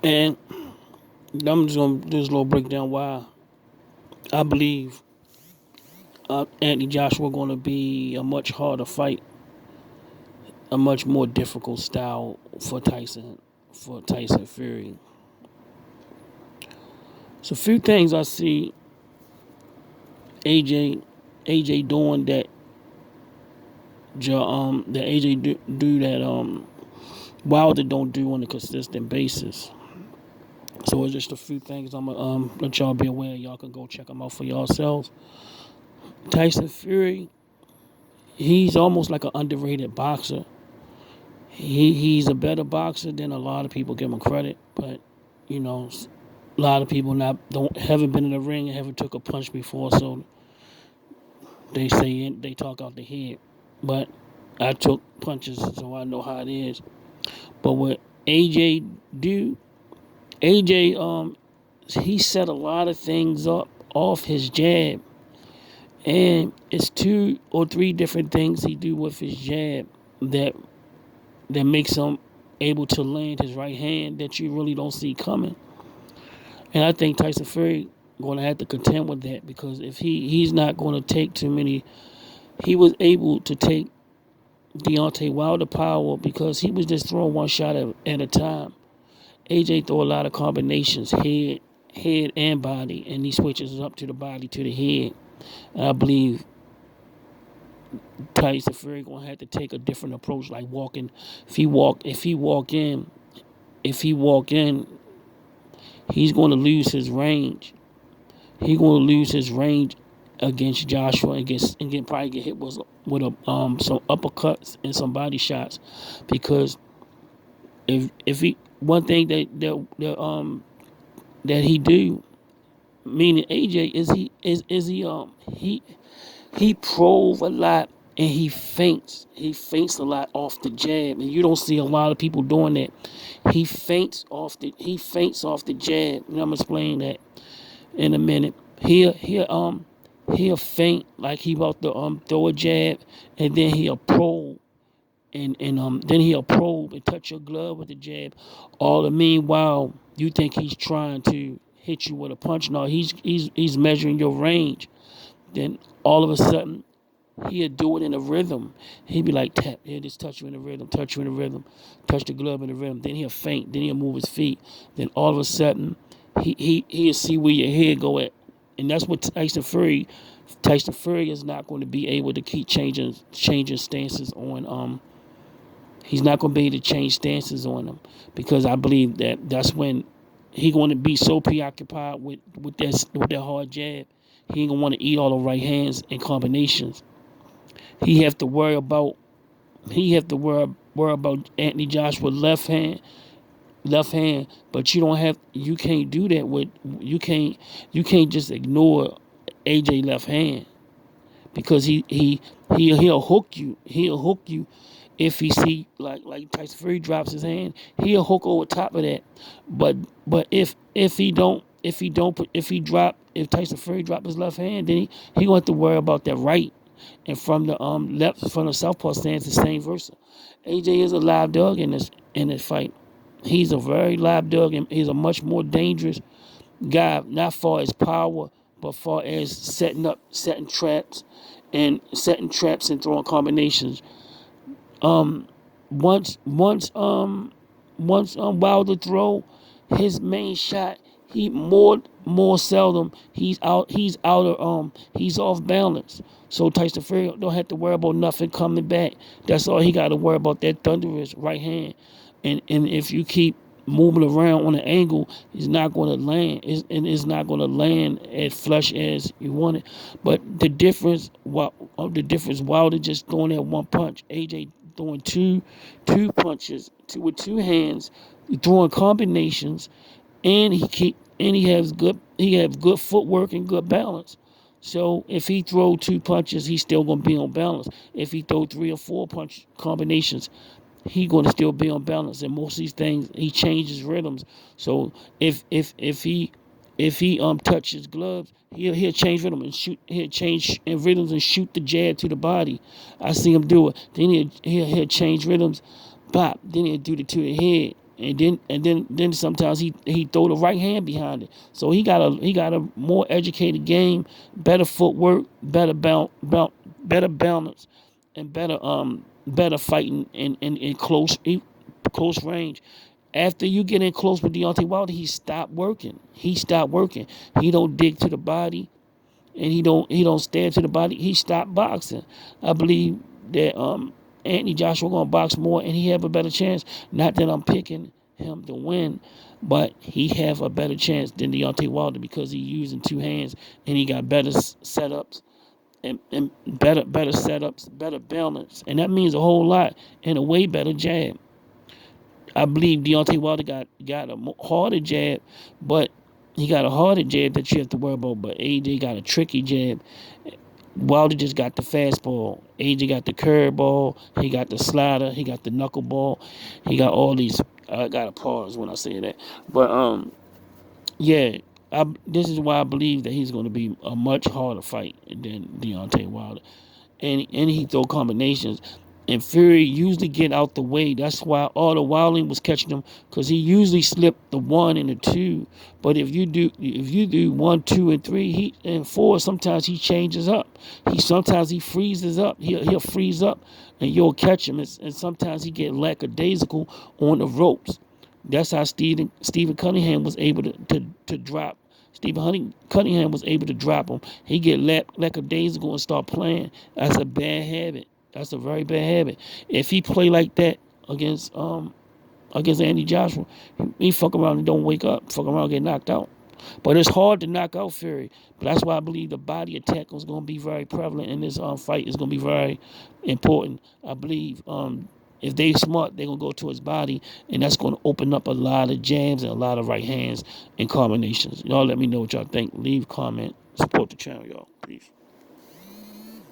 And I'm just gonna do this little breakdown why I believe Anthony Joshua going to be a much harder fight, a much more difficult style for Tyson Fury. So a few things I see AJ AJ doing that AJ do that Wilder don't do on a consistent basis. So it's just a few things I'm gonna let y'all be aware. Y'all can go check them out for yourselves. Tyson Fury, he's almost like an underrated boxer. He's a better boxer than a lot of people give him credit, but you know, a lot of people haven't been in the ring and haven't took a punch before, so they say they talk out the head. But I took punches, so I know how it is. But what AJ do, AJ he set a lot of things up off his jab, and it's two or three different things he do with his jab that makes him able to land his right hand that you really don't see coming. And I think Tyson Fury going to have to contend with that because if he's not going to take too many, he was able to take Deontay Wilder power because he was just throwing one shot at a time. AJ throw a lot of combinations, head and body, and he switches up to the body to the head. And I believe Tyson Fury gonna have to take a different approach, like walking. If he walk in, he's going to lose his range. He's going to lose his range against Joshua and probably get hit with some uppercuts and some body shots, because if he one thing that he do, meaning AJ, he probe a lot and he feints. He feints a lot off the jab, and you don't see a lot of people doing that. He feints off the jab. And I'm explaining that in a minute. He'll feint like he about to throw a jab, and then he'll probe. And then he'll probe and touch your glove with the jab. All the meanwhile, you think he's trying to hit you with a punch. No, he's measuring your range. Then all of a sudden, he'll do it in a rhythm. He'd be like, tap, he'll just touch you in the rhythm, touch the glove in the rhythm. Then he'll feint, then he'll move his feet. Then all of a sudden, he'll see where your head go at. And that's what Tyson Fury is not going to be able to keep changing stances on. He's not going to be able to change stances on them, because I believe that's when he's going to be so preoccupied with that hard jab. He ain't gonna want to eat all the right hands and combinations. He have to worry about Anthony Joshua left hand, but you can't do that with you can't just ignore AJ left hand, because he'll hook you. He'll hook you if he see like Tyson Fury drops his hand, he'll hook over top of that. But if Tyson Fury drop his left hand, then he gonna have to worry about that right. And from the southpaw stance, the same versa. AJ is a live dog in this fight. He's a very live dog, and he's a much more dangerous guy, not far as power, but far as setting traps and throwing combinations. Um, once Wilder throw his main shot, he more seldom he's off balance. So Tyson Fury don't have to worry about nothing coming back. That's all he got to worry about, that thunderous right hand. And if you keep moving around on an angle, it's not going to land. It's not going to land as flush as you want it. But the difference, Wilder just throwing that one punch, AJ throwing two punches, with two hands, throwing combinations, and he has good footwork and good balance. So if he throw two punches, he's still gonna be on balance. If he throw three or four punch combinations, he gonna still be on balance. And most of these things, he changes rhythms. So if he touch his gloves, he'll change rhythm and shoot. He'll change in rhythms and shoot the jab to the body. I see him do it. Then he'll change rhythms, bop. Then he'll do it to the head. and then sometimes he throw the right hand behind it. So he got a more educated game, better footwork, better balance, and better fighting in close range. After you get in close with Deontay Wilder, he stopped working. He stopped working. He don't dig to the body, and he don't stab to the body. He stopped boxing. I believe that Anthony Joshua gonna box more, and he have a better chance. Not that I'm picking him to win, but he have a better chance than Deontay Wilder because he using two hands and he got better setups and better setups, better balance, and that means a whole lot, and a way better jab. I believe Deontay Wilder got a harder jab, but he got a harder jab that you have to worry about. But AJ got a tricky jab. Wilder just got the fastball. AJ got the curveball. He got the slider. He got the knuckleball. He got all these. I got to pause when I say that. But yeah. This is why I believe that he's going to be a much harder fight than Deontay Wilder, and he throw combinations. And Fury usually get out the way. That's why all the Wilding was catching him, because he usually slipped the 1 and the 2. But if you do 1, 2, and 3, and 4, sometimes he changes up. Sometimes he freezes up. He'll freeze up, and you'll catch him. And sometimes he get lackadaisical on the ropes. That's how Stephen Cunningham was able to drop. Cunningham was able to drop him. He get lackadaisical and start playing. That's a bad habit. That's a very bad habit. If he play like that against Andy Joshua, he fuck around and don't wake up. Fuck around and get knocked out. But it's hard to knock out Fury. But that's why I believe the body attack is going to be very prevalent in this fight. It's going to be very important. I believe if they smart, they're going to go to his body, and that's going to open up a lot of jabs and a lot of right hands and combinations. Y'all let me know what y'all think. Leave a comment. Support the channel, y'all. Peace.